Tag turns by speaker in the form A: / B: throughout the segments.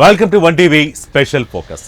A: Welcome to 1 TV special focus.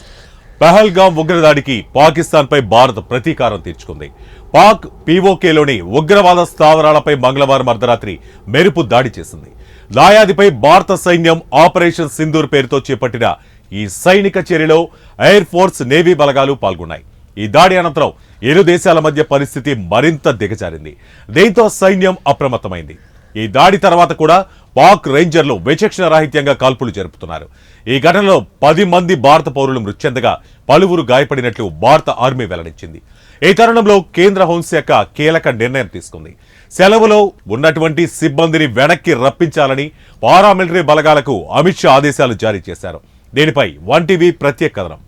A: Pahalgam ఉగ్రదాడికి పాకిస్తాన్ పై భారత్ ప్రతీకారం తీర్చుకుంది. పాక్ పీఓకేలోని ఉగ్రవాద స్థావరాలపై మంగళవారం అర్ధరాత్రి మెరుపు దాడి చేసింది. దాయాదిపై భారత సైన్యం ఆపరేషన్ సింధూర్ పేరుతో చేపట్టిన ఈ సైనిక చర్యలో ఎయిర్ ఫోర్స్, నేవీ బలగాలు పాల్గొన్నాయి. ఈ దాడి అనంతరం ఇరు దేశాల మధ్య పరిస్థితి మరింత దిగజారింది. దీంతో సైన్యం అప్రమత్తమైంది. ఈ దాడి తర్వాత కూడా పాక్ రేంజర్లు విచక్షణ రాహిత్యంగా కాల్పులు జరుపుతున్నారు. ఈ ఘటనలో 10 మంది భారత పౌరులు మృతి చెందగా పలువురు గాయపడినట్లు భారత ఆర్మీ వెల్లడించింది. ఈ తరుణంలో కేంద్ర హోంశాఖ కీలక నిర్ణయం తీసుకుంది. సెలవులో ఉన్నటువంటి సిబ్బందిని వెనక్కి రప్పించాలని పారామిలిటరీ బలగాలకు అమిత్ షా ఆదేశాలు జారీ చేశారు. దీనిపై 1 టీవీ ప్రత్యేక కథనం.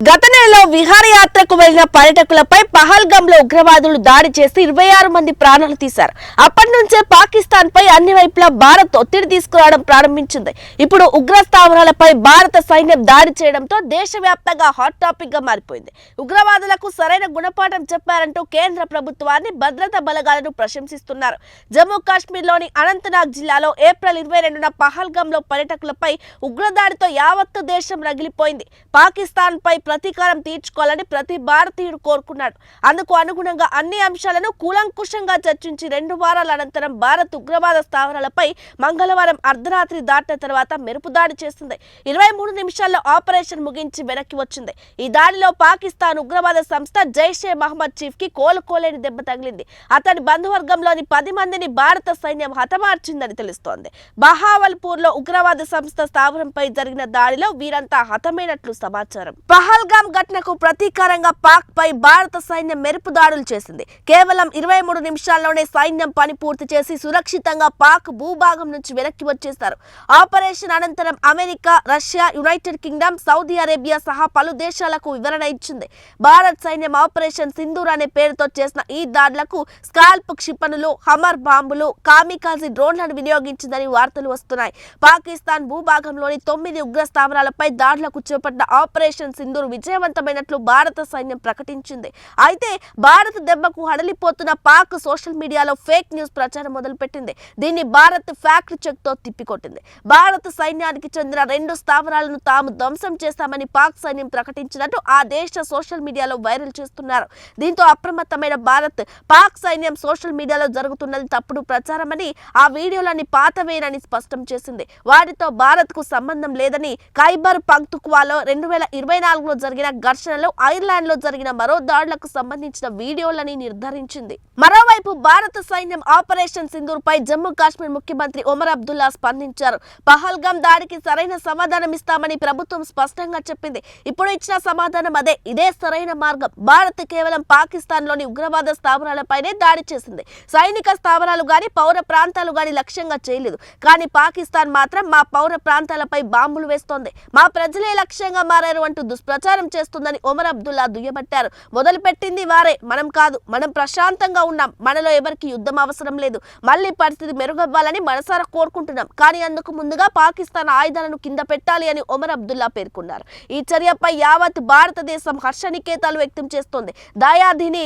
B: గత నెలలో విహారయాత్రకు వెళ్లిన పర్యాటకులపై పహల్గామ్ లో ఉగ్రవాదులు దాడి చేసి 26 మంది ప్రాణాలు తీశారు. అప్పటి నుంచే పాకిస్తాన్ పై అన్ని వైపులా భారత్ ఒత్తిడి తీసుకురావడం ప్రారంభించింది. ఇప్పుడు ఉగ్ర స్థావరాలపై భారత సైన్యం దాడి చేయడంతో దేశవ్యాప్తంగా హాట్ టాపిక్ గా మారిపోయింది. ఉగ్రవాదులకు సరైన గుణపాఠం చెప్పారంటూ కేంద్ర ప్రభుత్వాన్ని భద్రతా బలగాలను ప్రశంసిస్తున్నారు. జమ్మూ కాశ్మీర్ లోని అనంతనాగ్ జిల్లాలో ఏప్రిల్ 22న పహల్గామ్ లో పర్యాటకులపై ఉగ్రదాడితో యావత్తు దేశం రగిలిపోయింది. పాకిస్తాన్ పై ప్రతీకారం తీర్చుకోవాలని ప్రతి భారతీయుడు కోరుకున్నాడు. అందుకు అనుగుణంగా అన్ని అంశాలను కూలంకుషంగా చర్చించి 2 వారాల అనంతరం భారత్ ఉగ్రవాద స్థావరాలపై మంగళవారం అర్ధరాత్రి దాటిన తర్వాత మెరుపు దాడి చేసింది. 23 నిమిషాల్లో ఆపరేషన్ ముగించి వెనక్కి వచ్చింది. ఈ దాడిలో పాకిస్తాన్ ఉగ్రవాద సంస్థ జైషే మహమ్మద్ చీఫ్ కి కోలుకోలేని దెబ్బ తగిలింది. అతని బంధువర్గంలోని 10 మందిని భారత సైన్యం హతమార్చిందని తెలుస్తోంది. బహావల్పూర్ లో ఉగ్రవాద సంస్థ స్థావరంపై జరిగిన దాడిలో వీరంతా హతమైనట్లు సమాచారం. పహల్గామ్ ఘటనకు ప్రతీకారంగా పాక్ పై భారత సైన్యం మెరుపు దాడులు చేసింది. కేవలం 23 నిమిషాల్లోనే సైన్యం పని పూర్తి చేసి సురక్షితంగా పాక్ భూభాగం నుంచి వెనక్కి వచ్చేశారు. ఆపరేషన్ అనంతరం America, Russia, United Kingdom, Saudi Arabia సహా పలు దేశాలకు వివరణ ఇచ్చింది. భారత్ సైన్యం ఆపరేషన్ సింధూర్ అనే పేరుతో చేసిన ఈ దాడులకు స్కాల్ప్ క్షిపణులు, హమర్ బాంబులు, కామికాజీ డ్రోన్లను వినియోగించిందని వార్తలు వస్తున్నాయి. పాకిస్తాన్ భూభాగంలోని 9 ఉగ్ర స్థావరాలపై దాడులకు చేపట్టిన ఆపరేషన్ సింధూర్ విజయవంతమైనట్లు భారత సైన్యం ప్రకటించింది. అయితే భారత్ దెబ్బకు హడలిపోతున్న పాక్ సోషల్ మీడియాలో ఫేక్ న్యూస్ ప్రచారం మొదలుపెట్టింది. దీన్ని భారత్ ఫ్యాక్ట్ చెక్ తో తిప్పికొట్టింది. భారత సైన్యానికి చెందిన 2 స్థావరాలను తాము ధ్వంసం చేస్తామని పాక్ సైన్యం ప్రకటించినట్టు ఆ దేశ సోషల్ మీడియాలో వైరల్ చేస్తున్నారు. దీంతో అప్రమత్తమైన భారత్ పాక్ సైన్యం సోషల్ మీడియాలో జరుగుతున్నది తప్పుడు ప్రచారమని, ఆ వీడియోలన్నీ పాతవేనని స్పష్టం చేసింది. వాటితో భారత్ కు సంబంధం లేదని, ఖైబర్ పఖ్తూన్ఖ్వాలో 2024లో జరిగిన ఘర్షణలో, ఐర్లాండ్ లో జరిగిన మరో దాడులకు సంబంధించిన వీడియోలని నిర్ధారించింది. మరోవైపు భారత సైన్యం ఆపరేషన్ సింధూర్ పై జమ్మూ కాశ్మీర్ ముఖ్యమంత్రి ఒమర్ అబ్దుల్లా స్పందించారు. పహల్గామ్ దాడికి సరైన సమాధానం ఇస్తామని ప్రభుత్వం స్పష్టంగా చెప్పింది. ఇప్పుడు ఇచ్చిన సమాధానం అదే. ఇదే సరైన మార్గం. భారత్ కేవలం పాకిస్తాన్ లోని ఉగ్రవాద స్థావరాలపైనే దాడి చేసింది. సైనిక స్థావరాలు గాని, పౌర ప్రాంతాలు గాని లక్ష్యంగా చేయలేదు. కానీ పాకిస్తాన్ మాత్రం మా పౌర ప్రాంతాలపై బాంబులు వేస్తోంది, మా ప్రజలే లక్ష్యంగా మారారు అంటూ దుష్ప్రచారం చేస్తుందని ఒమర్ అబ్దుల్లా దుయ్యబట్టారు. మొదలుపెట్టింది వారే, మనం కాదు. మనం ప్రశాంతంగా ఉన్నాం. మనలో ఎవరికి యుద్ధం అవసరం లేదు. మళ్లీ పరిస్థితి మెరుగవ్వాలని మనసారా కోరుకుంటున్నాం. కానీ అందుకు ముందుగా పాకిస్తాన్ ఆయుధాలను కింద పెట్టాలి అని ఒమర్ అబ్దుల్లా పేర్కొన్నారు. ఈ చర్యపై యావత్ భారతదేశం హర్షనికేతాలు వ్యక్తం చేస్తోంది. దాయాదిని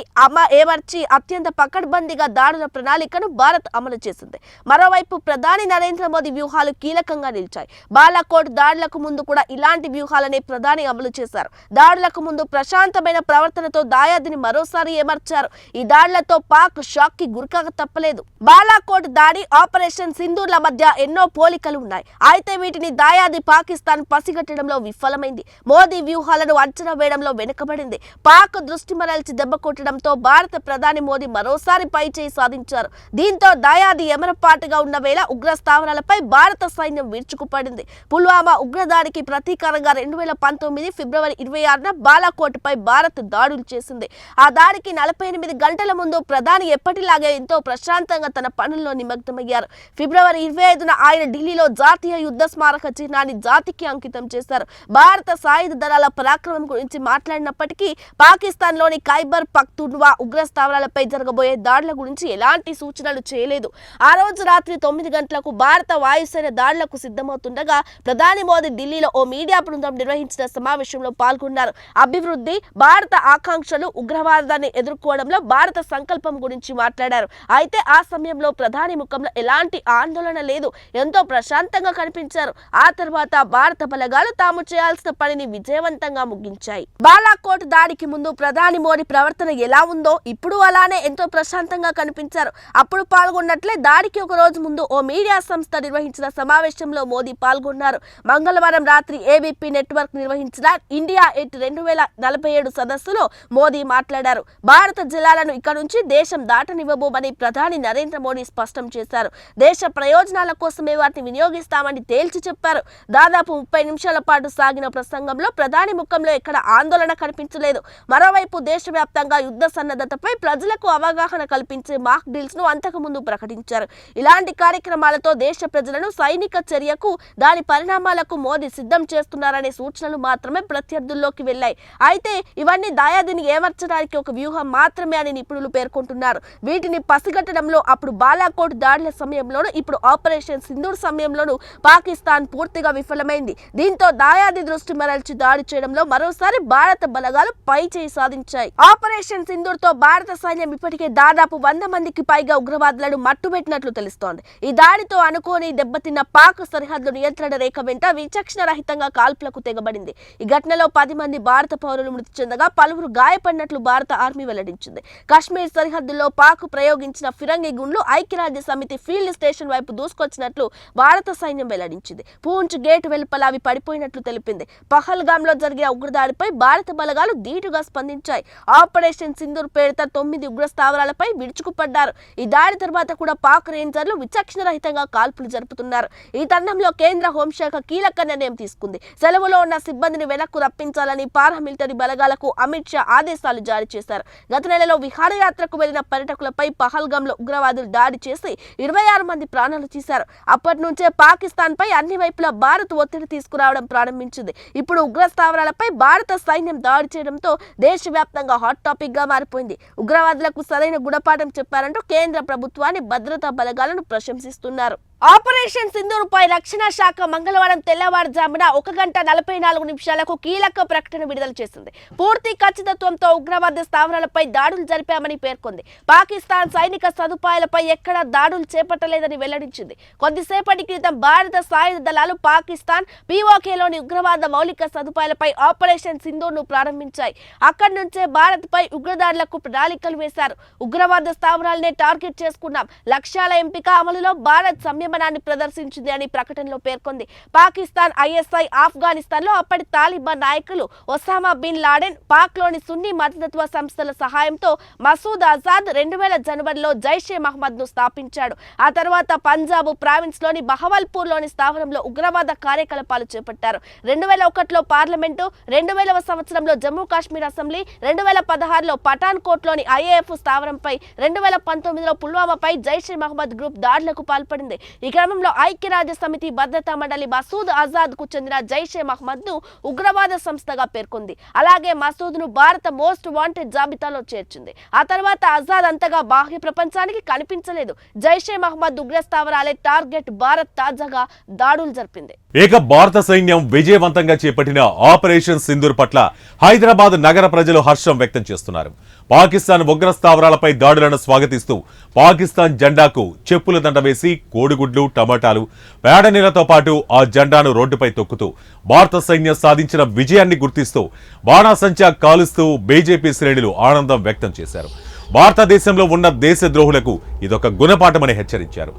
B: ఏమర్చి అత్యంత పకడ్బందీగా దాడుల ప్రణాళికను భారత్ అమలు చేసింది. మరోవైపు ప్రధాని నరేంద్ర మోదీ వ్యూహాలు కీలకంగా నిలిచాయి. బాలాకోట్ దాడులకు ముందు కూడా ఇలాంటి వ్యూహాలనే ప్రధాని అమలు చేశారు. దాడులకు ముందు ప్రశాంతమైన ప్రవర్తనతో దాయాదిని మరోసారి ఏమర్చారు. ఈ దాడులతో పాక్ షాక్ కి గురికాక తప్పలేదు. బాలాకోట్ దాడి, ఆపరేషన్ సింధూర్ల మధ్య ఎన్నో పోలికలు ఉన్నాయి. అయితే వీటిని దాయాది పాకిస్తాన్ పసిగట్టడంలో విఫలమైంది. మోదీ వ్యూహాలను అంచనా వేయడంలో వెనుకబడింది. పాక్ దృష్టి మరల్చి దెబ్బ కొట్టడంతో భారత ప్రధాని మోదీ మరోసారి పై చేయి సాధించారు. దీంతో దాయాది ఎమరపాటుగా ఉన్న వేళ ఉగ్ర స్థావరాలపై భారత సైన్యం విరుచుకుపడింది. పుల్వామా ఉగ్రదాడికి ప్రతీకారంగా 2019 ఫిబ్రవరి 26న బాలాకోట్ పై భారత్ దాడులు చేసింది. ఆ దాడికి 48 గంటల ముందు ప్రధాని ఎప్పటిలాగే ఎంతో ప్రశాంతంగా తన పనుల్లో నిమగ్నమయ్యారు. ఫిబ్రవరి 25న ఆయన ఢిల్లీలో జాతీయ యుద్ధ స్మారక చిహ్నాన్ని జాతికి అంకితం చేశారు. భారత సాయుధ దళాల పరాక్రమం గురించి మాట్లాడినప్పటికీ పాకిస్తాన్ లోని ఖైబర్ పఖ్తూన్ఖ్వా ఉగ్ర స్థావరాలపై జరగబోయే దాడుల గురించి ఎలాంటి సూచనలు చేయలేదు. ఆ రోజు రాత్రి 9 గంటలకు భారత వాయుసేన దాడులకు సిద్ధమవుతుండగా ప్రధాని మోదీ ఢిల్లీలో ఓ మీడియా బృందం నిర్వహించిన సమావేశంలో పాల్గొన్నారు. అభివృద్ధి, భారత ఆకాంక్షలు, ఉగ్రవాదాన్ని ఎదుర్కోవడంలో భారత సంకల్పం గురించి మాట్లాడారు. అయితే ఆ సమయంలో ప్రధాని ముఖంలో ఎలాంటి ఆందోళన లేదు, ఎంతో ప్రశాంతంగా కనిపించారు. ఆ తర్వాత భారత బలగాలు తాము చేయాల్సిన పనిని విజయవంతంగా ముగించాయి. బాలాకోట్ దాడికి ముందు ప్రధాని మోడీ ప్రవర్తన ఎలా ఉందో ఇప్పుడు అలానే ఎంతో ప్రశాంతంగా కనిపించారు. అప్పుడు పాల్గొన్నట్లే దాడికి ఒక రోజు ముందు ఓ మీడియా సంస్థ నిర్వహించిన సమావేశంలో మోదీ పాల్గొన్నారు. మంగళవారం రాత్రి ఏబీపీ నెట్వర్క్ నిర్వహించిన ఇండియా ఎట్ 2047 సదస్సులో మోదీ మాట్లాడారు. భారత జలాలను ఇక నుంచి దేశం దాటనివ్వబోమని ప్రధాని నరేంద్ర మోడీ స్పష్టం చేశారు. దేశ ప్రయోజనాల కోసమే వాటిని వినియోగిస్తామని తేల్చి చెప్పారు. దాదాపు 30 నిమిషాల పాటు సాగిన ప్రసంగంలో ప్రధాని ముఖంలో ఎక్కడ ఆందోళన కనిపించలేదు. మరోవైపు దేశవ్యాప్తంగా యుద్ధ సన్నద్ధతపై ప్రజలకు అవగాహన కల్పించే మాక్ డ్రిల్స్ ను అంతకుముందు ప్రకటించారు. ఇలాంటి కార్యక్రమాలతో దేశ ప్రజలను సైనిక చర్యకు, దాని పరిణామాలకు మోదీ సిద్ధం చేస్తున్నారనే సూచనలు మాత్రమే ప్రత్యర్థుల్లోకి వెళ్లాయి. అయితే ఇవన్నీ దాయాదిని ఏమర్చడానికి ఒక వ్యూహం మాత్రమే అని నిపుణులు పేర్కొంటున్నారు. వీటిని పసిగట్టడంలో అప్పుడు బాలాకోట్ దాడుల సమయంలోనూ, ఇప్పుడు ఆపరేషన్ సింధూర్ సమయంలోనూ పాకిస్తాన్ పూర్తిగా విఫలమైంది. దీంతో దాయాది దృష్టి మరల్చి దాడి చేయడంలో మరోసారి భారత బలగాలు పై చేయి సాధించాయి. ఆపరేషన్ సింధూర్ తో భారత సైన్యం ఇప్పటికే దాదాపు 100 మందికి పైగా ఉగ్రవాదులను మట్టుబెట్టినట్లు తెలుస్తోంది. ఈ దాడితో అనుకోని దెబ్బతిన్న పాక్ సరిహద్దు నియంత్రణ రేఖ వెంట విచక్షణ రహితంగా కాల్పులకు తెగబడింది. ఈ ఘటనలో 10 మంది భారత పౌరులు మృతి చెందగా పలువురు గాయపడినట్లు భారత ఆర్మీ వెల్లడించింది. కాశ్మీర్ సరిహద్దులో పాక్ ప్రయోగించిన ఫిరంగి గుండ్లు ఐక్యరాజ్య సమితి ఫీల్డ్ స్టేషన్ వైపు దూసుకొచ్చినట్లు భారత సైన్యం వెల్లడించింది. పూంచ్ గేట్ వెలుపల అవి పడిపోయినట్లు తెలిపింది. పహల్గామ్ లో జరిగిన ఉగ్రదాడిపై భారత బలగాలు ధీటుగా స్పందించాయి. ఆపరేషన్ సింధూర్ పేరిట 9 ఉగ్ర స్థావరాలపై విరుచుకుపడ్డారు. ఈ దాడి తర్వాత కూడా పాక్ రేంజర్లు విచక్షణ రహితంగా కాల్పులు జరుపుతున్నారు. ఈ తరుణంలో కేంద్ర హోంశాఖ కీలక నిర్ణయం తీసుకుంది. సెలవులో ఉన్న సిబ్బందిని వెనక్కు రప్పించాలని పారామిలిటరీ బలగాలకు అమిత్ షా ఆదేశాలు జారీ చేశారు. గత నెలలో విహారయాత్రకు వెళ్లిన పర్యాటకులపై పహల్గామ్ లో ఉగ్రవాదులు దాడి చేసి 26 మంది ప్రాణాలు తీశారు. అప్పటి నుంచే పాకిస్తాన్ పై అన్ని వైపులా భారత్ ఒత్తిడి తీసుకురావడం ప్రారంభించింది. ఇప్పుడు ఉగ్ర స్థావరాలపై భారత సైన్యం దాడి చేయడంతో దేశవ్యాప్తంగా హాట్ టాపిక్ గా మారిపోయింది. ఉగ్రవాదులకు సరైన గుణపాఠం చెప్పారంటూ కేంద్ర ప్రభుత్వాన్ని, భద్రతా బలగాలను ప్రశంసిస్తున్నారు. ఆపరేషన్ సింధూర్ పై రక్షణ శాఖ మంగళవారం తెల్లవారుజామున 1 గంట 44 నిమిషాలకు కీలక ప్రకటన విడుదల చేసింది. పూర్తి ఖచ్చితత్వంతో ఉగ్రవాద స్థావరాలపై దాడులు జరిపామని పేర్కొంది. పాకిస్తాన్ సైనిక సదుపాయాలపై ఎక్కడా దాడులు చేపట్టలేదని వెల్లడించింది. కొద్దిసేపటి క్రితం భారత సాయుధ దళాలు పాకిస్తాన్ పీఓకేలోని ఉగ్రవాద మౌలిక సదుపాయాలపై ఆపరేషన్ సింధూర్ ను ప్రారంభించాయి. అక్కడి నుంచే భారత్ పై ఉగ్రదాడులకు ప్రణాళికలు వేశారు. ఉగ్రవాద స్థావరాలనే టార్గెట్ చేసుకున్నాం. లక్ష్యాల ఎంపిక అమలులో భారత్ సంయమనాన్ని ప్రదర్శించింది అని ప్రకటనలో పేర్కొంది. పాకిస్తాన్, ఐఎస్ఐ, ఆఫ్ఘనిస్తాన్ లో అప్పటి తాలిబాన్ నాయకులు ఒసామా బిన్ లాడెన్, పాక్ లోని సున్నీ మతతత్వ సంస్థల సహాయంతో మసూద్ అజాద్ 2000 జనవరిలో జైషే మహమ్మద్ ను స్థాపించాడు. ఆ తర్వాత పంజాబ్ ప్రావిన్స్ లోని బహవల్పూర్ లోని స్థావరంలో ఉగ్రవాద కార్యకలాపాలు చేపట్టారు. 2001లో పార్లమెంటు, 2000వ సంవత్సరంలో జమ్మూ కాశ్మీర్ అసెంబ్లీ, 2016లో పఠాన్ కోట్ లోని ఐఏఎఫ్ స్థావరంపై, 2019లో పుల్వామాపై జైషే మహమ్మద్ గ్రూప్ దాడులకు పాల్పడింది. ఈ క్రమంలో ఐక్యరాజ్య సమితి భద్రతా మండలి మసూద్ అజాద్ కు చెందిన జైషే మహమ్మద్ ను ఉగ్రవాద సంస్థగా పేర్కొంది. అలాగే మసూద్ ను భారత మోస్ట్ వాంటెడ్ జాబితాలో చేర్చింది. ఆ తర్వాత అజాద్ అంతగా బాహ్య ప్రపంచానికి కనిపించలేదు. జైషే మహమ్మద్ ఉగ్ర స్థావరాలే టార్గెట్. భారత్ తాజాగా దాడులు జరిపింది.
A: ఏక భారత సైన్యం విజయవంతంగా చేపట్టిన ఆపరేషన్ సింధూర్ పట్ల హైదరాబాద్ నగర ప్రజలు హర్షం వ్యక్తం చేస్తున్నారు. పాకిస్తాన్ ఉగ్ర స్థావరాలపై దాడులను స్వాగతిస్తూ పాకిస్తాన్ జెండాకు చెప్పుల దండ వేసి కోడిగుడ్లు, టమాటాలు, పేడ నీళ్లతో పాటు ఆ జెండాను రోడ్డుపై తొక్కుతూ భారత సైన్యం సాధించిన విజయాన్ని గుర్తిస్తూ బాణాసంచా కాలుస్తూ బీజేపీ శ్రేణులు ఆనందం వ్యక్తం చేశారు. భారతదేశంలో ఉన్న దేశద్రోహులకు ఇదొక గుణపాఠమని హెచ్చరించారు.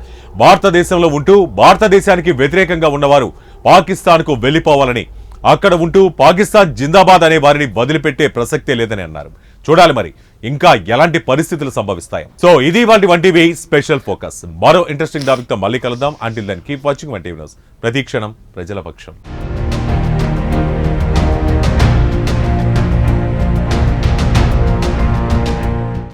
A: భారతదేశంలో ఉంటూ భారతదేశానికి వ్యతిరేకంగా ఉన్నవారు పాకిస్తాన్కు వెళ్లిపోవాలని, అక్కడ ఉంటూ పాకిస్తాన్ జిందాబాద్ అనే వారిని వదిలిపెట్టే ప్రసక్తే లేదని అన్నారు. చూడాలి మరి ఇంకా ఎలాంటి పరిస్థితులు సంభవిస్తాయి. సో ఇది వంటివి స్పెషల్ ఫోకస్. మరో ఇంట్రెస్టింగ్ టాపిక్ తో మళ్ళీ కలుద్దాం. Until then keep watching one TV news. ప్రతి క్షణం ప్రజల పక్షం.